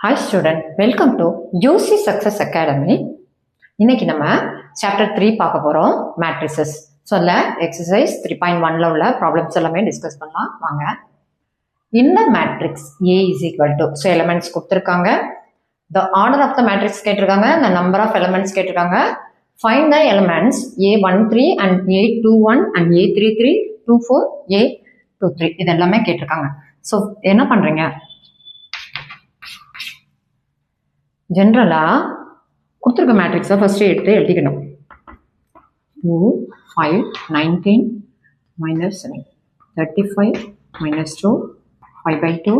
Hi student, welcome to UC Success Academy. இன்னைக்கு நம்ம chapter 3 பார்க்க போறோம் matrices. So exercise 3.1ல உள்ள problems எல்லாமே டிஸ்கஸ் பண்ணலாம் வாங்க. In the matrix A is equal to, so elements கொடுத்திருக்காங்க, the order of the matrix கேட்டிருக்காங்க, the number of elements கேட்டிருக்காங்க, find the elements A13 and A21 and A33, 24, A23 இது எல்லாமே கேட்டிருக்காங்க. So என்ன பண்றீங்க? ஜென்ரலா கொடுத்துருக்க மேட்ரிக்ஸை ஃபர்ஸ்ட் எடுத்து எழுதிக்கணும். 2 5 19 minus 7 35 minus 2 5 by 2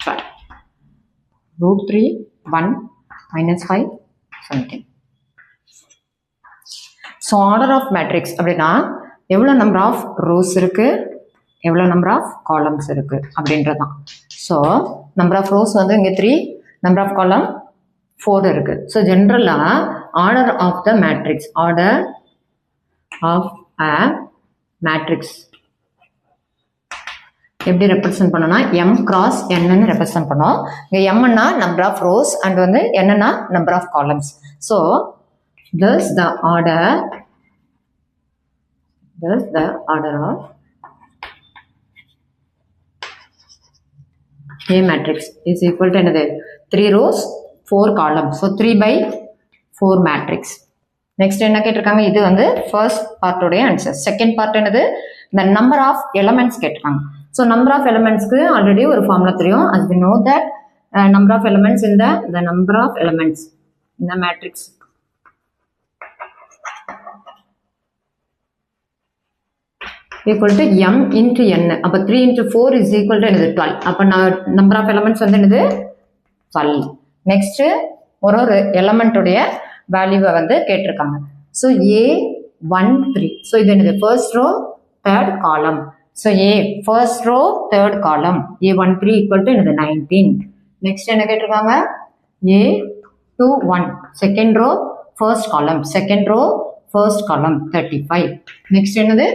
12 root 3 1 minus 5 17. So order of matrix அப்படின்னா எவ்வளோ நம்பர் ஆஃப் ரோஸ் இருக்கு, எவ்வளோ நம்பர் ஆஃப் காலம்ஸ் இருக்கு அப்படின்றதான். ஸோ நம்பர் ஆஃப் ரோஸ் வந்து இங்கே 3, நம்பர் ஆஃப் காலம் 4 இருக்கு. ஸோ ஜென்ரலாக order of the matrix, order of a matrix எப்படி ரெப்ரசன்ட் பண்ணோம்னா m கிராஸ் n ரெப்ரசன்ட் பண்ணோம். இங்கே mன்னா நம்பர் ஆஃப் ரோஸ் அண்ட் வந்து என்னன்னா number of columns. So thus the order of A matrix is equal to என்னது 3 rows 4 columns. So 3 by 4 matrix. Next என்ன கேட்டிருக்காங்க, இது வந்து first part உடைய answer. Second part என்னது, the number of elements கேட்டிருக்காங்க. So number of elements க்கு already ஒரு formula தெரியும். As we know that number of elements in the number of elements in the matrix equal to m into n. அப்ப 3 into 4 is equal to என்னது 12. அப்ப number of elements வந்து என்னது 12. Next ஒரு element உடைய வேல்யூவை வந்து கேட்டிருக்காங்க. ஸோ A13, ஸோ இது என்னது first row third column. So first row third column A13 equal to என்னது 19. நெக்ஸ்ட் என்ன கேட்டிருக்காங்க, A21 second row first column, second row first column 35. Next என்னது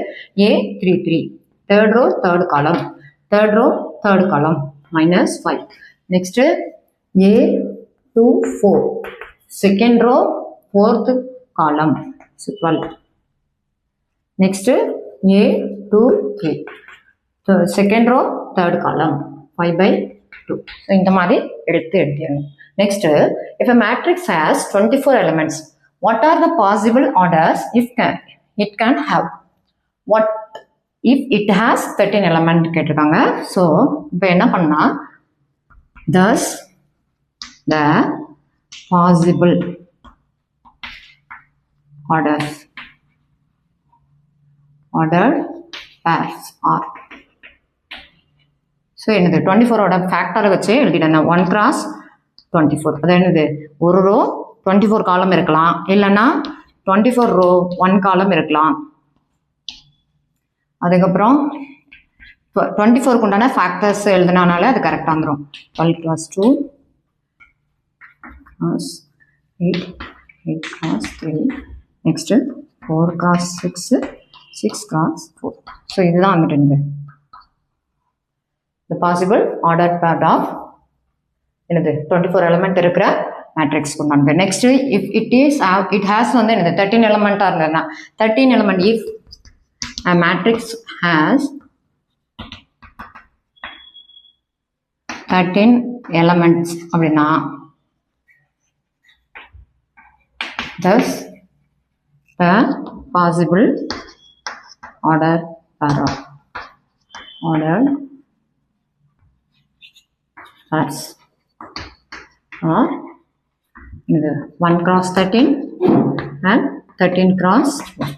A33 third row third column, third row third column -5. Next A24 second row fourth column, so 12. Next A23 so second row third column 5 by 2. So இந்த மாதிரி எடுத்து எழுதிடணும். Next, if a matrix has 24 elements, what are the possible orders it can have? What if it has 13 element கேட்டிருக்காங்க. So இப்போ என்ன பண்ணா, thus the possible orders pairs are, so என்னது 24 ஓட ஃபேக்டரை வச்சு எழுதிட்டேன். 1 cross 24 அது என்னது ஒரு ரோ 24 காலம் இருக்கலாம், இல்லைன்னா 24 ரோ 1 காலம் இருக்கலாம். அதுக்கப்புறம் 24 உண்டான ஃபேக்டர்ஸ் எழுதினால அது கரெக்டாக வந்துடும். 12 cross 2 8 cross 3, next 4 cross 6, 6 cross 4. So இதுதான் வந்துட்டு the possible ordered pair of என்னது 24 element இருக்கிற மேட்ரிக்ஸ் கொண்டாங்க. நெக்ஸ்ட் if it has வந்து என்னது 13 எலிமெண்டா இருந்ததுன்னா 13 element, if a matrix has 13 elements அப்படின்னா thus the possible ordered pair of ordered pairs are 1 cross 13 and 13 cross 1.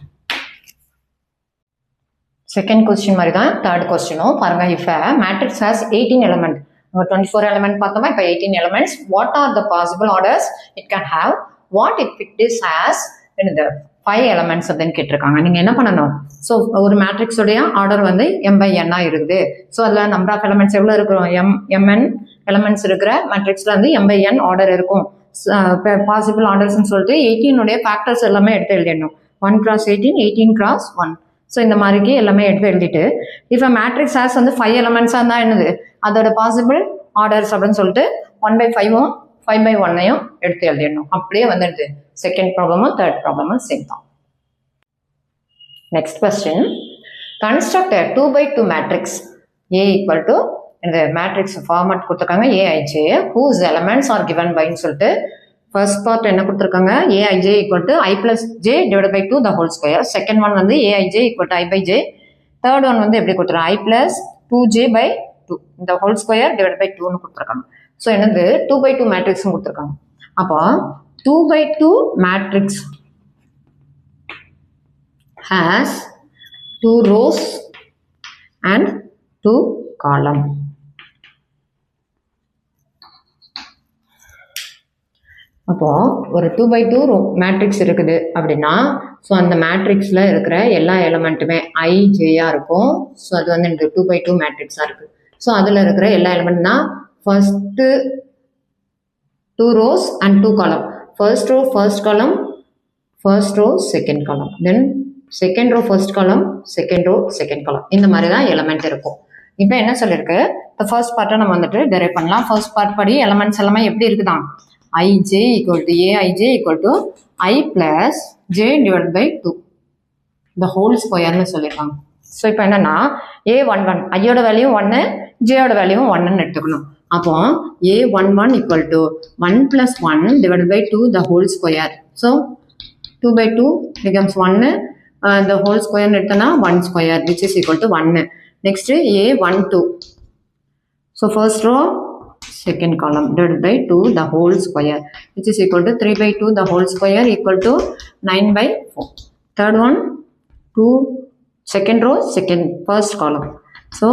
Second question மாதிரி தான் third கொஸ்டினும் பாருங்க. if a matrix has 18 element, 24 element பார்த்தோமா, இப்போ 18 elements, what are the possible orders it can have? What if it is has இந்த 5 elements அப்படின்னு கேட்டிருக்காங்க. நீங்கள் என்ன பண்ணணும், ஸோ ஒரு மேட்ரிக்ஸுடைய ஆர்டர் வந்து m by n இருக்குது. ஸோ அதில் நம்பர் ஆஃப் எலமெண்ட்ஸ் எவ்வளோ இருக்கிறோம், mn எலமெண்ட்ஸ் இருக்கிற மேட்ரிக்ஸில் வந்து m by n ஆர்டர் இருக்கும். பாசிபிள் ஆர்டர்ஸ்ன்னு சொல்லிட்டு 18 ஃபேக்டர்ஸ் எல்லாமே எடுத்து எழுதிடணும். 1 cross 18, 18 cross 1. ஸோ இந்த மாதிரிக்கு எல்லாமே எடுத்து எழுதிட்டு இப்போ மேட்ரிக்ஸ் ஹேஸ் வந்து 5 எலமெண்ட்ஸாக இருந்தால் என்னது அதோட பாசிபிள் ஆர்டர்ஸ் அப்படின்னு சொல்லிட்டு 1/5 5/1 எடுத்து எழுதிடணும். அப்படியே வந்துடுது. செகண்ட் ப்ராப்ளமும் தேர்ட் ப்ராப்ளமும் சேம் தான். Next question, construct 2/2 matrix A equal to இந்த மேட்ரிக்ஸ் ஃபார்மேட் கொடுத்துருக்காங்க AIJ whose elements are given by சொல்லிட்டு ஃபர்ஸ்ட் பார்ட் என்ன கொடுத்துருக்காங்க AIJ equal to I plus J divided by 2 the whole square. Second one வந்து AIJ equal to I by J. Third one வந்து எப்படி கொடுத்துருக்காங்க I plus 2J by 2 the whole square divided by 2னு கொடுத்துருக்காங்க. So என்னது 2/2 matrix கொடுத்துருக்காங்க. அப்போ 2/2 matrix has 2 rows and 2 column. அப்போ ஒரு 2/2 மேட்ரிக்ஸ் இருக்குது அப்படின்னா ஸோ அந்த மேட்ரிக்ஸில் இருக்கிற எல்லா எலமெண்ட்டுமே ஐஜேயாக இருக்கும். ஸோ அது வந்து எனக்கு 2/2 மேட்ரிக்ஸாக இருக்குது. ஸோ அதில் இருக்கிற எல்லா எலமெண்ட்னா first 2 rows and 2 column. First row first column, first row second column, then second row first column, second row second column. இந்த மாதிரி தான் எலமெண்ட் இருக்கும். இப்போ என்ன சொல்லியிருக்கு, இந்த ஃபர்ஸ்ட் பார்ட்டை நம்ம வந்துட்டு டெரைவ் பண்ணலாம். ஃபர்ஸ்ட் பார்ட் படி எலமெண்ட்ஸ் எல்லாமே எப்படி இருக்குதான் IJ equal to AIJ equal to I plus J divided by 2 the whole squareனு சொல்லியிருக்காங்க. ஸோ இப்போ என்னன்னா A11 ஐயோட வேல்யூ 1 ஜேயோட வேல்யூ 1ன்னு எடுத்துக்கணும். அப்போ A11 equal to 1 plus 1 divided by 2 the whole square. So 2/2 becomes 1 the whole square எடுத்தனா 1 square which is equal to 1. Next A12. So first row second column divided by 2 the whole square which is equal to 3/2 the whole square equal to 9/4. Third one 2 second row second first column. So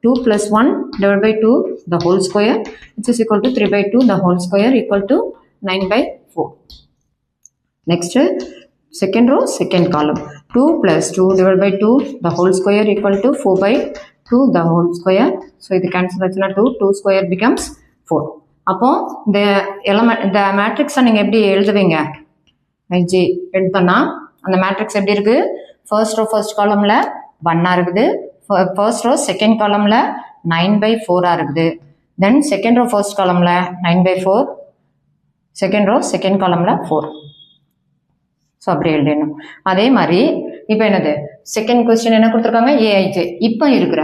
2 plus 1 divided by 2 the whole square which is equal to 3/2 the whole square equal to 9/4. Next second row second column 2 plus 2 divided by 2 the whole square equal to 4/2 the whole square. So இது cancel ஆச்சுனா 2 square becomes 4. அப்போ இந்த element இந்த மேட்ரிக்ஸை நீங்கள் எப்படி எழுதுவீங்க IJ எடுத்தோன்னா அந்த மேட்ரிக்ஸ் எப்படி இருக்கு ஃபர்ஸ்ட் ரோ ஃபர்ஸ்ட் காலமில் 1 இருக்குது, ஃபர்ஸ்ட் ரோ செகண்ட் காலமில் 9/4 இருக்குது, தென் செகண்ட் ரோ ஃபர்ஸ்ட் காலமில் 9/4, செகண்ட் ரோ செகண்ட் காலமில் 4. ஸோ அப்படி எழுதணும். அதே மாதிரி இப்போ என்னது செகண்ட் கொஸ்டின் என்ன கொடுத்துருக்காங்க AIJ. இப்போ இருக்கிற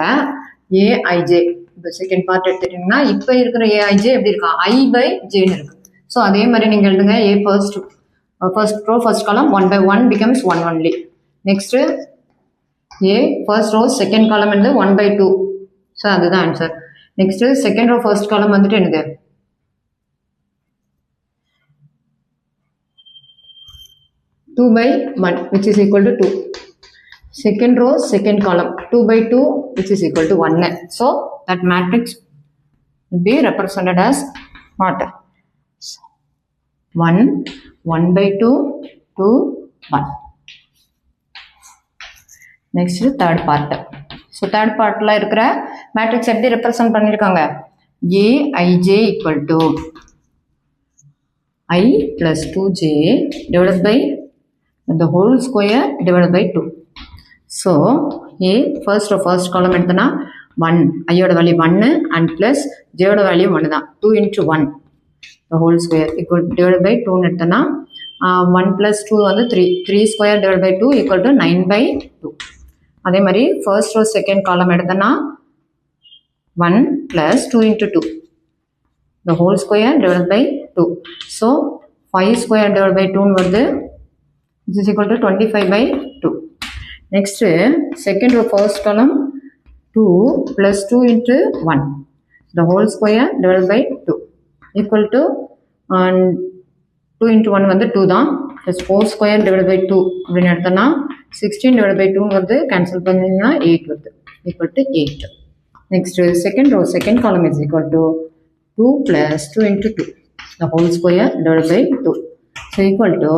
AIJ இப்போ செகண்ட் பார்ட் எடுத்துட்டீங்கன்னா இப்போ இருக்கிற AIJ எப்படி இருக்கா I/Jன்னு இருக்கு. ஸோ அதே மாதிரி நீங்கள் எழுதுங்க A first row first column 1/1 becomes 1 only. Next A first row second column வந்து 1/2. ஸோ அதுதான் answer. Next second row first column வந்துட்டு என்னது 2/1 which is equal to 2. Second row second column 2/2 which is equal to 1. So that matrix will be represented as what 1 1/2 2 1. Next third part. So third partல இருக்கிற matrix எப்படி represent பண்ணிருக்காங்க AIJ equal to I plus 2J divided by the whole square divided by 2. So A first row first column எடுத்தனா 1 ஐயோட value 1 and plus J ஓட value 1 தான் 2 into 1 the whole square equal divided by 2 எடுத்தனா 1 plus 2 வந்து 3 square divided by 2 equal to 9/2. அதே மாதிரி first row second column எடுத்தனா 1 plus 2 into 2 the whole square divided by 2. So 5 square divided by 2 வருது which is equal to 25/2. Next second row first column 2 plus 2 into 1 the whole square divided by 2 equal to 2 into 1 வந்து 2 தான் plus 4 square divided by 2 அப்படின்னு எடுத்தோம்னா 16 divided by 2 வருது cancel பண்ணிங்கன்னா 8 வருது equal to 8. Next second row second column is equal to 2 plus 2 into 2 the whole square divided by 2. So equal to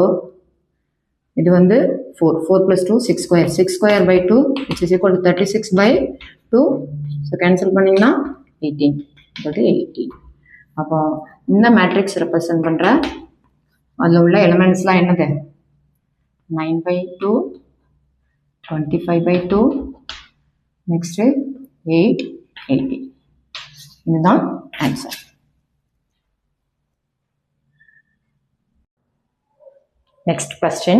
இது வந்து 4 plus 2 6 square by 2 which is equal to 36/2. So cancel பண்ணிங்கன்னா 18 equal to 18. அப்போ இந்த matrix represent பண்ணுற அதில் உள்ள எலிமெண்ட்ஸ்லாம் என்னது 9/2 25/2 next 8 18. இதுதான் answer. Next question.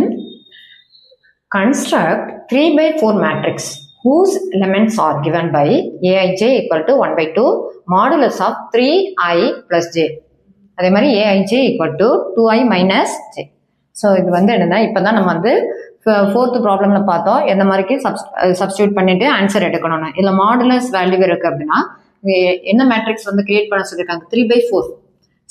Construct 3 by 4 matrix whose elements are given by aij equal to 1 by 2 modulus of 3i plus j. அதே மாதிரி aij equal to 2i minus j. So இது வந்து என்னன்னா இப்போ தான் நம்ம வந்து ஃபோர்த் ப்ராப்ளமில் பார்த்தோம் எந்த மாதிரிக்கு சப்ஸ்டியூட் பண்ணிட்டு ஆன்சர் எடுக்கணும்னு. இதில் மாடுலஸ் வேல்யூ இருக்குது அப்படின்னா என்ன மேட்ரிக்ஸ் வந்து கிரியேட் பண்ண சொல்லியிருக்காங்க 3 by 4.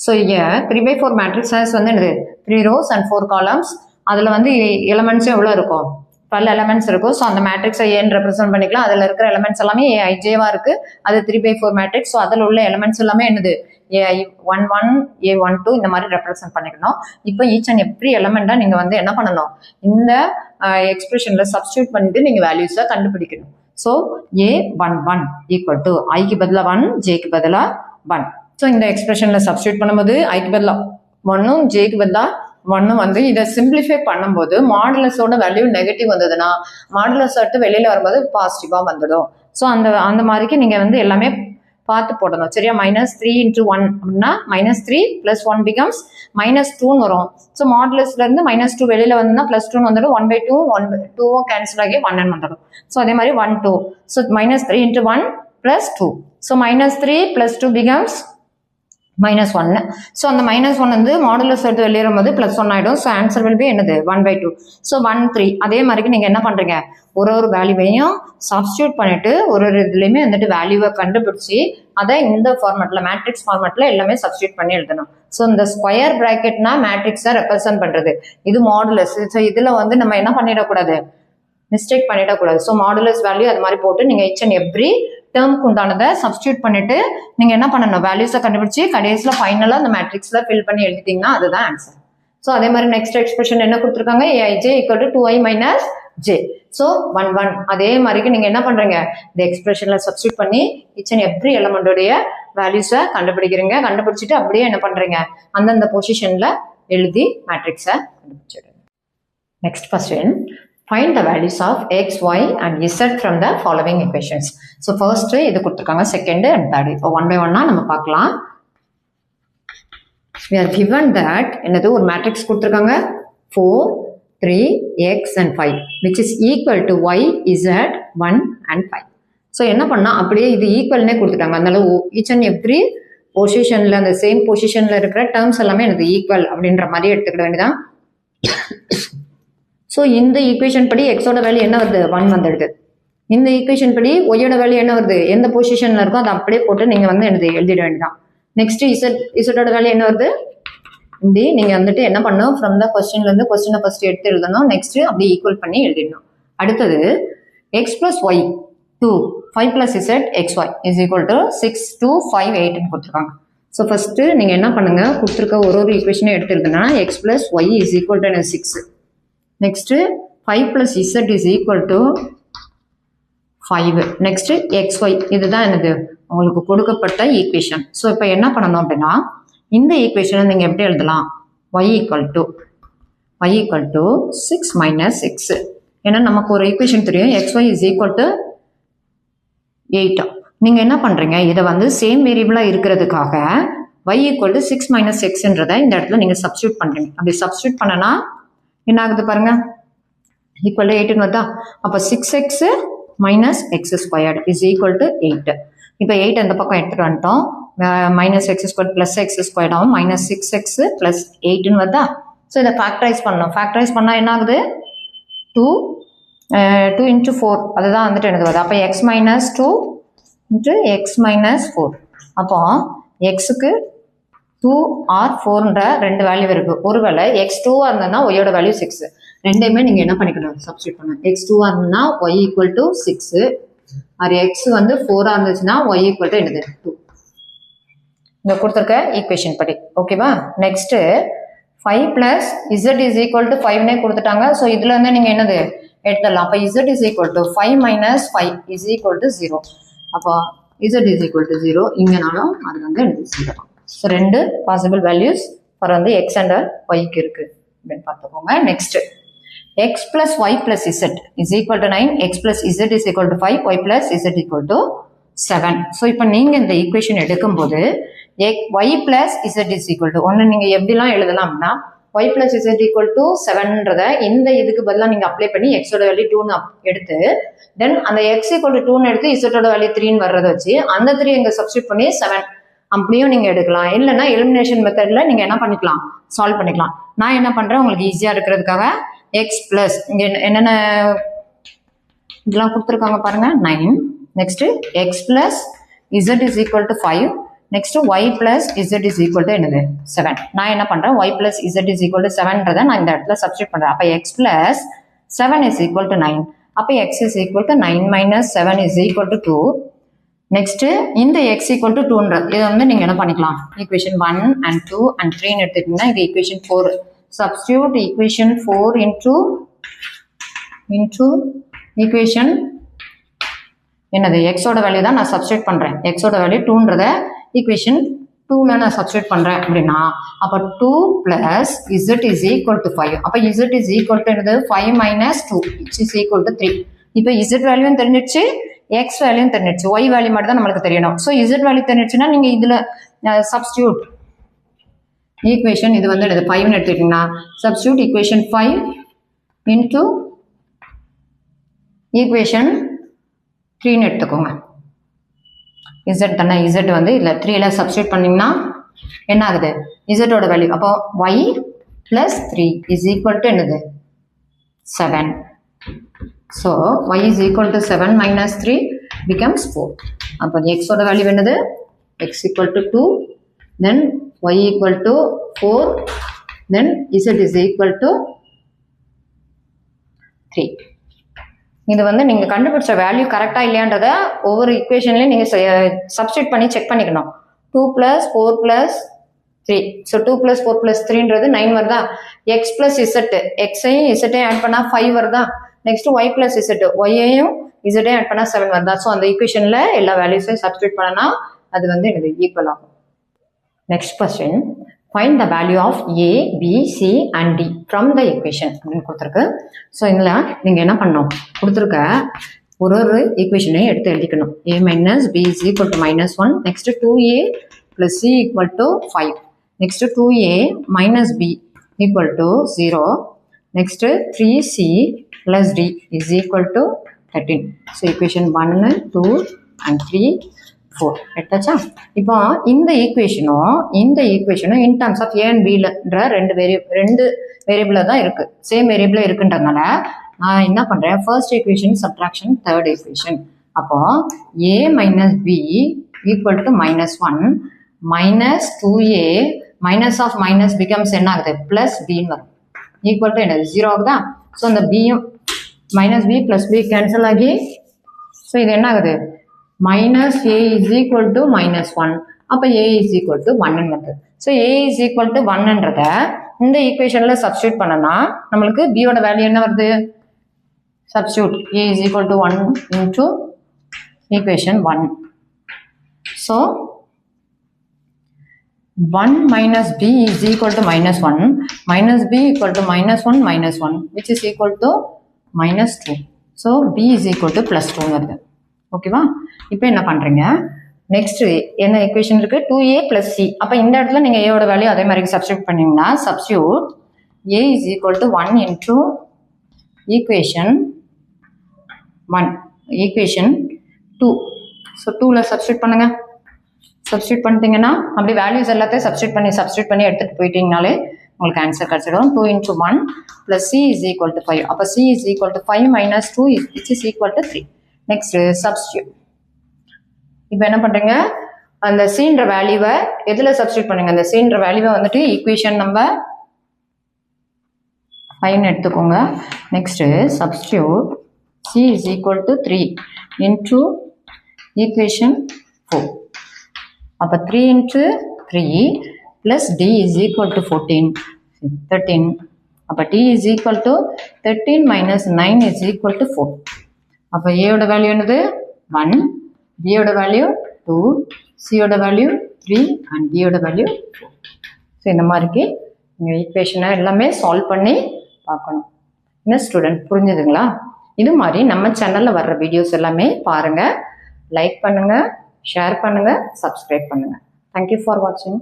ஸோ இங்கே 3 by 4 மேட்ரிக்ஸ் வந்து என்னது 3 rows and 4 columns. அதில் வந்து எலமெண்ட்ஸும் எவ்வளோ இருக்கும் 12 எலமெண்ட்ஸ் இருக்கும். ஸோ அந்த மேட்ரிக்ஸை ஏன்னு ரெப்ரசென்ட் பண்ணிக்கலாம். அதில் இருக்கிற எலமெண்ட்ஸ் எல்லாமே ஏஐஜேவாக இருக்குது. அது 3 by 4 மேட்ரிக்ஸ். ஸோ அதில் உள்ள எலமெண்ட்ஸ் எல்லாமே என்னது AI11 A12 இந்த மாதிரி ரெப்ரசென்ட் பண்ணிக்கணும். இப்போ ஈச் அண்ட் எவ்ரி எலமெண்ட்டாக நீங்கள் வந்து என்ன பண்ணணும் இந்த எக்ஸ்பிரஷனில் சப்ஸ்டியூட் பண்ணிட்டு நீங்கள் வேல்யூஸை கண்டுபிடிக்கணும். ஸோ A11 ஈக்குவல் டு ஐக்கு பதிலாக 1 ஜேக்கு பதிலாக 1. ஸோ இந்த எக்ஸ்பிரஷனில் சப்ஸ்டியூட் பண்ணும்போது ஐக்கு பதிலாக 1ம் ஜேக்கு பதிலாக 1 வந்து இதை சிம்பிளிஃபை பண்ணும்போது மாடுலஸோட வேல்யூ நெகட்டிவ் வந்ததுன்னா மாடுலஸ் விட்டு வெளியில் வரும்போது பாசிட்டிவாக வந்துடும். ஸோ அந்த மாதிரிக்கு நீங்கள் வந்து எல்லாமே பார்த்து போடணும் சரியா. -3 × 1 அப்படின்னா -3 + 1 becomes -2 வரும். ஸோ மாடுலஸ்லேருந்து -2 வெளியில் வந்ததுன்னா +2 வந்துடும். 1 by 2 1 by 2 கேன்சல் ஆகி 1 வந்துடும். ஸோ அதே மாதிரி 1 2. ஸோ -3 × 1 + 2. So -3 + 2 becomes -1. ஸோ அந்த -1 வந்து மாடுலஸ் எடுத்து வெளியேறும் போது +1 ஆகிடும். ஸோ ஆன்சர் வில் பி என்னது 1 by 2. ஸோ 1 3. அதே மாதிரிக்கு நீங்கள் என்ன பண்ணுறீங்க ஒரு வேல்யூவையும் சப்ஸ்டியூட் பண்ணிட்டு ஒரு இதுலையுமே வந்துட்டு வேல்யூவை கண்டுபிடிச்சி அதை இந்த ஃபார்மேட்டில் மேட்ரிக்ஸ் ஃபார்மேட்டில் எல்லாமே சப்ஸ்டியூட் பண்ணி எழுதணும். ஸோ இந்த ஸ்கொயர் ப்ராக்கெட்னா மேட்ரிக்ஸை ரெப்ரசென்ட் பண்ணுறது. இது மாடுலஸ். ஸோ இதில் வந்து நம்ம என்ன பண்ணிடக்கூடாது மிஸ்டேக் பண்ணிடக்கூடாது. ஸோ மாடுலஸ் வேல்யூ அது மாதிரி போட்டு நீங்கள் ஈச் அண்ட் எவ்ரி டேர்முக்கு உண்டானதை சப்ஸ்டியூட் பண்ணிட்டு நீங்கள் என்ன பண்ணணும் வேல்யூஸை கண்டுபிடிச்சி கடைசியில் ஃபைனலாக அந்த மேட்ரிக்ஸில் ஃபில் பண்ணி எழுதிட்டீங்கன்னா அதுதான் ஆன்சர். ஸோ அதே மாதிரி நெக்ஸ்ட் எக்ஸ்பிரஷன் என்ன கொடுத்துருக்காங்க aij equal to 2i minus j. So 1 1. அதே மாதிரிக்கு நீங்கள் என்ன பண்ணுறீங்க இந்த எக்ஸ்பிரஷனில் சப்ஸ்டியூட் பண்ணி ஈச் அண்ட் எவ்ரி எலமெண்டோடைய வேல்யூஸை கண்டுபிடிக்கிறீங்க. கண்டுபிடிச்சிட்டு அப்படியே என்ன பண்ணுறீங்க அந்தந்த பொசிஷனில் எழுதி மேட்ரிக்ஸை கண்டுபிடிச்சிடுங்க. Next question. Find the values of x, y and z from the following equations. So first இது கொடுத்துருக்காங்க second and third. இப்போ 1 by 1 நம்ம பார்க்கலாம். We are given that என்னது ஒரு மேட்ரிக்ஸ் கொடுத்துருக்காங்க 4 3 x and 5 which is equal to y z 1 and 5. So என்ன பண்ணால் அப்படியே இது ஈக்குவல்னே கொடுத்துட்டாங்க. அதனால ஈச் அண்ட் எவ்ரி பொசிஷனில் அந்த சேம் பொசிஷனில் இருக்கிற டேர்ம்ஸ் எல்லாமே எனக்கு ஈக்குவல் அப்படின்ற மாதிரி எடுத்துக்கிட வேண்டியதான். ஸோ இந்த ஈக்குவேஷன் படி எக்ஸோட வேல்யூ என்ன வருது 1 வந்துடுது. இந்த ஈக்குவேஷன் படி ஒய்யோட வேல்யூ என்ன வருது எந்த பொசிஷனில் இருக்கோ அதை அப்படியே போட்டு நீங்கள் வந்து எனக்கு எழுதிட வேண்டியதான். நெக்ஸ்ட் இசட்டோட வேல்யூ என்ன வருது இப்படி நீங்கள் வந்துட்டு என்ன பண்ணணும் ஃப்ரம் த கொஸ்டின்லேருந்து கொஸ்டினை ஃபர்ஸ்ட் எடுத்து எழுதணும். நெக்ஸ்ட் அப்படி ஈக்குவல் பண்ணி எழுதிடணும். அடுத்தது x + y 2 5 + z xy is equal to 6 2 5 8 கொடுத்துருக்காங்க. ஸோ ஃபர்ஸ்ட்டு நீங்கள் என்ன பண்ணுங்க கொடுத்துருக்க ஒரு ஈக்குவேஷனை எடுத்து எழுதுனா x + y is equal to 6. Next 5 + z is equal to 5. Next xy இதுதான் என்னது உங்களுக்கு கொடுக்கப்பட்ட ஈக்குவேஷன். ஸோ இப்போ என்ன பண்ணணும் அப்படின்னா இந்த ஈக்குவேஷனை நீங்கள் எப்படி எழுதலாம் y equal to 6 - 6. ஏன்னா நமக்கு ஒரு ஈக்குவேஷன் தெரியும் xy is equal to 8. நீங்கள் என்ன பண்ணுறீங்க இதை வந்து சேம் வேரியபிளாக இருக்கிறதுக்காக y equal to 6 - 6ன்றதை இந்த இடத்துல நீங்கள் சப்ஸ்டியூட் பண்ணுறீங்க. அப்படி சப்ஸ்டியூட் பண்ணனா என்ன ஆகுது பாருங்க ஈக்குவல் டு 8 வருதா. அப்போ 6x - x² is equal to 8. இப்போ 8 அந்த பக்கம் எடுத்துகிட்டு வந்துட்டோம். -x² + x² ஆகும் -6x + 8 வருதா. ஸோ இதை ஃபேக்டரைஸ் பண்ணணும். ஃபேக்டரைஸ் பண்ணால் என்ன ஆகுது 2 × 4 அதுதான் வந்துட்டு எனக்கு வருது. அப்போ x - 2 × x - 4. அப்போ எக்ஸுக்கு 2 or 4ன்ற ரெண்டு வேல்யூ இருக்கு. ஒருவேளை x2 இருந்ததுன்னா ஒய்யோட வேல்யூ 6. ரெண்டையுமே நீங்கள் என்ன பண்ணிக்கணும் சப்ஸ்டியூட் பண்ணணும். x2 இருந்ததுன்னா y equal to 6 or x வந்து 4 இருந்துச்சுன்னா y equal to என்னது 2. இங்கே கொடுத்துருக்க ஈக்குவேஷன் படி ஓகேவா. Next 5 + z is equal to 5னே கொடுத்துட்டாங்க. ஸோ இதில் வந்து நீங்கள் என்னது எடுத்துடலாம். அப்போ z is equal to 5 - 5 is equal to 0. அப்போ z is equal to 0 இங்கேனாலும் அது வந்து எனக்கு 0. ஸோ ரெண்டு பாசிபிள் வேல்யூஸ் ஃபார் வந்து எக்ஸ் அண்ட் ஒய்க்கு இருக்குது அப்படின்னு பார்த்துக்கோங்க. Next x + y + z is equal to 9, x + z is equal to 5, y + z equal to 7. So இப்போ நீங்கள் இந்த ஈக்குவேஷன் எடுக்கும்போது y + z is equal to ஒன்று நீங்கள் எப்படிலாம் எழுதலாம் அப்படின்னா y plus z equal to 7ன்றத இந்த இதுக்கு பதிலாக நீங்கள் அப்ளை பண்ணி எக்ஸோட வேல்யூ 2ன்னு எடுத்து தென் அந்த x equal to 2ன்னு எடுத்து இசட்டோட வேல்யூ 3ன்னு வர்றதை வச்சு அந்த 3 இங்கே சப்ஸ்டியூட் பண்ணி 7 அப்படியும் நீங்கள் எடுக்கலாம். இல்லைன்னா எலிமினேஷன் மெத்தடில் நீங்கள் என்ன பண்ணிக்கலாம், சால்வ் பண்ணிக்கலாம். நான் என்ன பண்ணுறேன், உங்களுக்கு ஈஸியாக இருக்கிறதுக்காக எக்ஸ் ப்ளஸ் இங்கே என்னென்ன இதெல்லாம் கொடுத்துருக்காங்க பாருங்கள், 9. Next X plus Z is equal to 5. Next y plus z is equal to என்னது 7. நான் என்ன பண்றேன், y plus z is equal to 7ன்றதை நான் இந்த இடத்துல சப்ஸ்டிட் பண்றேன். அப்ப x plus 7 is equal to 9. அப்ப x is equal to 9 minus 7 is equal to 2. Next இந்த x equal to 2ன்ற இதை வந்து நீங்க என்ன பண்ணிக்கலாம், equation 1 and 2 and 3 எடுத்துட்டீங்கன்னா இது equation 4. Substitute equation 4 into equation என்னது எக்ஸோட வேல்யூ தான் நான் சப்ஸ்டிட் பண்றேன். எக்ஸோட வேல்யூ 2ன்றத ஈக்குவேஷன் 2ல நான் சப்ஸ்டிட் பண்றேன் அப்படின்னா அப்போ 2 plus Z is equal to 5. அப்போ இசட் இஸ் ஈக்குவல் டு என்னது 5 மைனஸ் 2 இஸ் ஈக்குவல் டு 3. இப்போ இசட் வேல்யூவும் தெரிஞ்சிடுச்சு, எக்ஸ் வேல்யூவும் தெரிஞ்சிடுச்சு, ஒய் வேல்யூ மட்டும் தான் நம்மளுக்கு தெரியணும். ஸோ இசட் வேல்யூ தெரிஞ்சிடுச்சுன்னா நீங்க இதுல சப்ஸ்டியூட் ஈக்குவேஷன் இது வந்து என்னது 5ன்னு எடுத்துக்கிட்டீங்கன்னா சப்ஸ்டியூட் ஈக்குவேஷன் 5 இன்டூ ஈக்குவேஷன் 3ன்னு எடுத்துக்கோங்க. இசட் தானே, இசட் வந்து இல்லை 3ல சப்ஸ்டியூட் பண்ணிங்கன்னா என்ன ஆகுது, இசட்டோட வேல்யூ அப்போ y plus 3 is equal to என்னது 7. So y is equal to 7 minus 3 becomes 4. அப்போ எக்ஸோட வேல்யூ என்னது x equal to 2, then y equal to 4, then z is equal to 3. இது வந்து நீங்க கண்டுபிடிச்ச வேல்யூ கரெக்டா இல்லையான்றத ஒவ்வொரு ஈக்குவேஷன்லயும் நீங்க சப்ஸ்டிட் பண்ணி செக் பண்ணிக்கணும். 2 plus 4 plus 3. So 2 plus 4 plus 3ன்றது 9 வருதா. எக்ஸ் பிளஸ் இசட், எக்ஸையும் இசட்டையும் ஆட் பண்ணா 5 வருதா. நெக்ஸ்ட் ஒய் பிளஸ் இசட், ஒய்யையும் இசட்டையும் ஆட் பண்ணா 7 வருதா. ஸோ அந்த ஈக்குவேஷன்ல எல்லா வேல்யூஸையும் சப்ஸ்டிட் பண்ணனா அது வந்து எனக்கு ஈக்குவல் ஆகும். Next question, find the value of a, b, c and d from the equation அப்படின்னு கொடுத்துருக்கு. ஸோ இதில் நீங்கள் என்ன பண்ணணும், கொடுத்துருக்க ஒரு ஈக்குவேஷனையும் எடுத்து எழுதிக்கணும். a minus b is equal to minus 1. Next 2a plus c equal to 5. Next 2a minus b equal to 0. Next 3c plus d is equal to 13. So equation 1, 2 and 3, 4 எடுத்தாச்சா. இப்போ இந்த ஈக்குவேஷனும் in terms of A and பிலன்ற ரெண்டு variable தான் இருக்கு, same variable இருக்குன்றதுனால நான் என்ன பண்றேன், first equation subtraction third equation. அப்போ a minus B equal to -1 minus 2a minus of minus becomes என்ன ஆகுது பிளஸ் பின்னு வரும், ஈக்குவல் டு என்ன 0 ஆகுதா. ஸோ இந்த பியும் minus B plus B cancel ஆகி ஸோ இது என்ன ஆகுது minus a is equal to -1. அப்போ a is equal to 1 வருது. So a is equal to 1ன்றத இந்த ஈக்குவேஷன்ல சப்ஸ்டியூட் பண்ணனா நம்மளுக்கு b யோட வேல்யூ என்ன வருது, substitute a is equal to 1 into equation 1. So 1 minus b is equal to -1 minus b equal to -1 minus 1 which is equal to -2. So b is equal to +2 வருது. ஓகேவா. இப்போ என்ன பண்றீங்க, நெக்ஸ்ட் என்ன ஈக்குவேஷன் இருக்கு 2a plus c. அப்ப இந்த இடத்துல நீங்க a யோட வேல்யூ அதே மாதிரி சப்ஸ்டிட்யூட் பண்ணீங்கன்னா substitute a is equal to 1 into equation 1 equation 2. So 2ல substitute பண்ணுங்க. சப்ஸ்டிட்யூட் பண்ணிட்டீங்கன்னா அப்படி வேல்யூஸ் எல்லாத்தையும் சப்ஸ்டிட்யூட் பண்ணி எடுத்துட்டு போயிட்டீங்கனாலே உங்களுக்கு ஆன்சர் கிடைச்சிடும். 2 into 1 plus c is equal to 5. அப்ப c is equal to 5 minus 2 which is equal to 3. Next substitute. இப்போ என்ன பண்றீங்க, அந்த சீன்ற வேல்யூவை எதுல சப்ஸ்டிட்யூட் பண்ணுங்க, அந்த சீன்ற வேல்யூவை வந்துட்டு ஈக்குவேஷன் நம்பர் 5 எடுத்துக்கோங்க. Next substitute c is equal to 3 into equation 4. அப்ப 3 into 3 plus d is equal to 13. அப்ப d is equal to 13 minus 9 is equal to 4. அப்போ a யோட வேல்யூ என்னது 1, b யோட வேல்யூ 2, c யோட வேல்யூ 3 and d யோட value 4. So இந்த மாதிரிக்கு நீங்கள் ஈக்குவேஷனை எல்லாமே சால்வ் பண்ணி பார்க்கணும். என்ன ஸ்டூடெண்ட் புரிஞ்சுதுங்களா? இது மாதிரி நம்ம சேனலில் வர்ற வீடியோஸ் எல்லாமே பாருங்கள், லைக் பண்ணுங்கள், ஷேர் பண்ணுங்கள், சப்ஸ்கிரைப் பண்ணுங்கள். தேங்க்யூ ஃபார் வாட்சிங்.